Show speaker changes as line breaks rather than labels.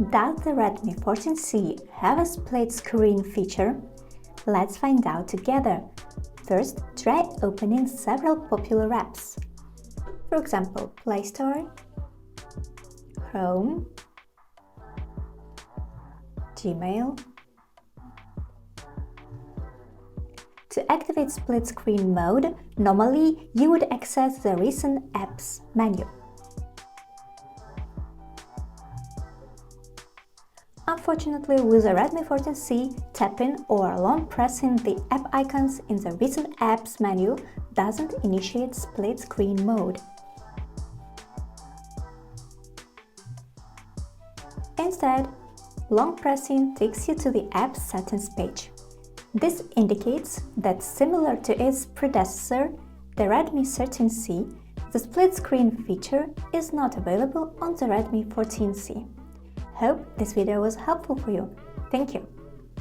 Does the Redmi 14C have a split screen feature? Let's find out together. First, try opening several popular apps. For example, Play Store, Chrome, Gmail. To activate split screen mode, normally you would access the Recent Apps menu. Unfortunately, with the Redmi 14C, tapping or long pressing the app icons in the Recent Apps menu doesn't initiate split screen mode. Instead, long pressing takes you to the app settings page. This indicates that, similar to its predecessor, the Redmi 13C, the split screen feature is not available on the Redmi 14C. Hope this video was helpful for you. Thank you.